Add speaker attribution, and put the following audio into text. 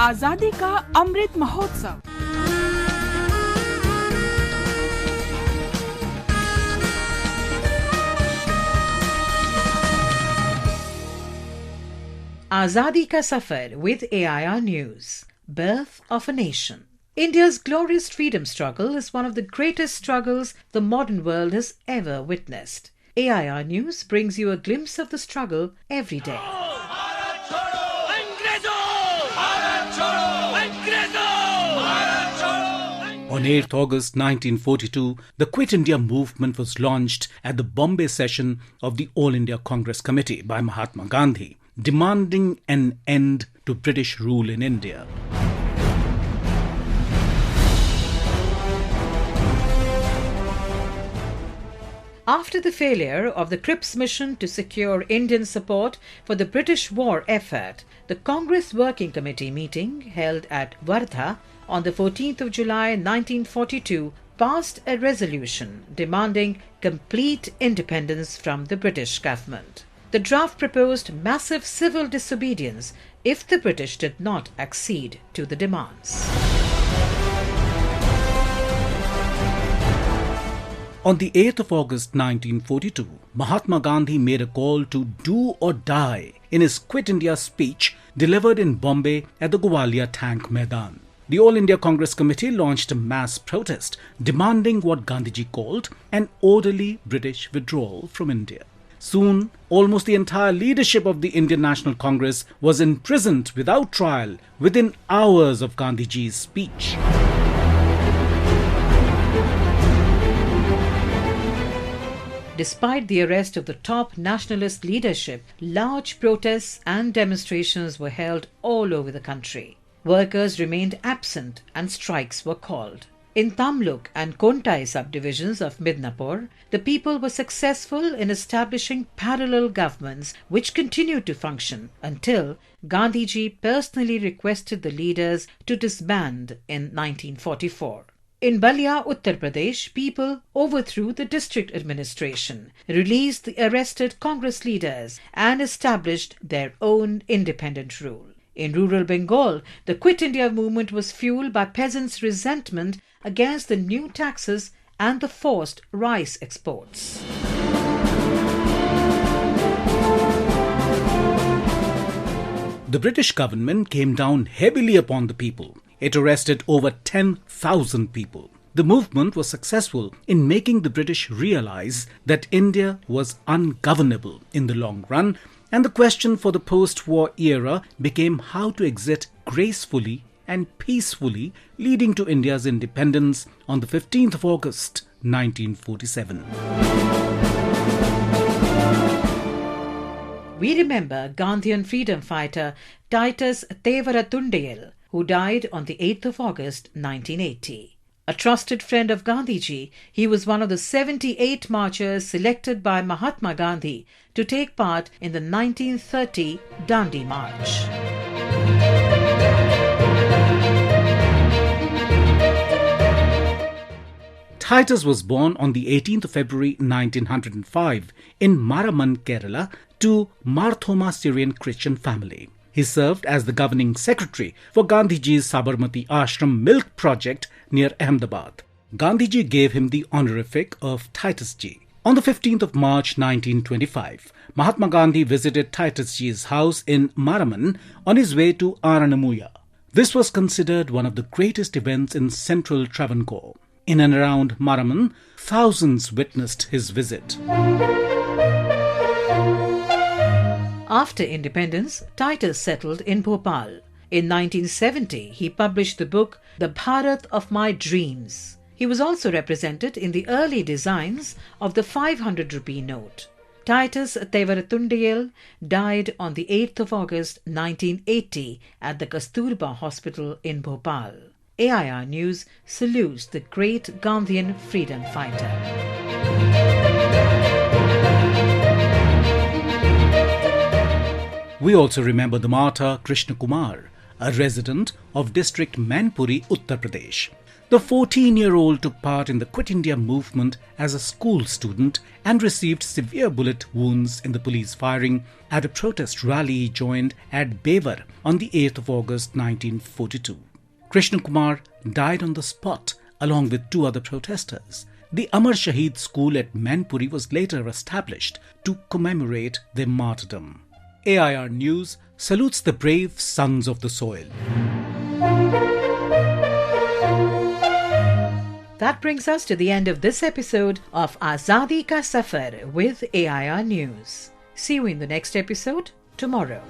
Speaker 1: आजादी का Amrit Mahotsav. Azadi ka Safar with AIR News. Birth of a Nation. India's glorious freedom struggle is one of the greatest struggles the modern world has ever witnessed. AIR News brings you a glimpse of the struggle every day.
Speaker 2: On 8th August 1942, the Quit India movement was launched at the Bombay session of the All India Congress Committee by Mahatma Gandhi, demanding an end to British rule in India.
Speaker 1: After the failure of the Cripps Mission to secure Indian support for the British war effort, the Congress Working Committee meeting held at Wardha on the 14th of July 1942 passed a resolution demanding complete independence from the British government. The draft proposed massive civil disobedience if the British did not accede to the demands.
Speaker 2: On the 8th of August 1942, Mahatma Gandhi made a call to do or die in his Quit India speech delivered in Bombay at the Gowalia Tank Maidan. The All India Congress Committee launched a mass protest demanding what Gandhiji called an orderly British withdrawal from India. Soon, almost the entire leadership of the Indian National Congress was imprisoned without trial within hours of Gandhiji's speech.
Speaker 1: Despite the arrest of the top nationalist leadership, large protests and demonstrations were held all over the country. Workers remained absent and strikes were called. In Tamluk and Contai subdivisions of Midnapore, the people were successful in establishing parallel governments which continued to function until Gandhiji personally requested the leaders to disband in 1944. In Ballia, Uttar Pradesh, people overthrew the district administration, released the arrested Congress leaders, and established their own independent rule. In rural Bengal, the Quit India movement was fueled by peasants' resentment against the new taxes and the forced rice exports.
Speaker 2: The British government came down heavily upon the people. It arrested over 10,000 people. The movement was successful in making the British realize that India was ungovernable in the long run, and the question for the post-war era became how to exit gracefully and peacefully, leading to India's independence on the 15th of August 1947.
Speaker 1: We remember Gandhian freedom fighter Titus Thevaratundayal, who died on the 8th of August 1980. A trusted friend of Gandhiji, he was one of the 78 marchers selected by Mahatma Gandhi to take part in the 1930 Dandi March.
Speaker 2: Titus was born on the 18th of February 1905 in Maraman, Kerala, to Marthoma Syrian Christian family. He served as the governing secretary for Gandhiji's Sabarmati Ashram Milk Project near Ahmedabad. Gandhiji gave him the honorific of Titus Ji. On the 15th of March 1925, Mahatma Gandhi visited Titus Ji's house in Maraman on his way to Aranamuya. This was considered one of the greatest events in central Travancore. In and around Maraman, thousands witnessed his visit.
Speaker 1: After independence, Titus settled in Bhopal. In 1970, he published the book The Bharat of My Dreams. He was also represented in the early designs of the 500 rupee note. Titus Thevaratundayal died on the 8th of August 1980 at the Kasturba Hospital in Bhopal. AIR News salutes the great Gandhian freedom fighter.
Speaker 2: We also remember the martyr Krishna Kumar, a resident of district Mainpuri, Uttar Pradesh. The 14-year-old took part in the Quit India movement as a school student and received severe bullet wounds in the police firing at a protest rally he joined at Bevar on the 8th of August 1942. Krishna Kumar died on the spot along with 2 other protesters. The Amar Shahid School at Mainpuri was later established to commemorate their martyrdom. AIR News salutes the brave sons of the soil.
Speaker 1: That brings us to the end of this episode of Azadi Ka Safar with AIR News. See you in the next episode tomorrow.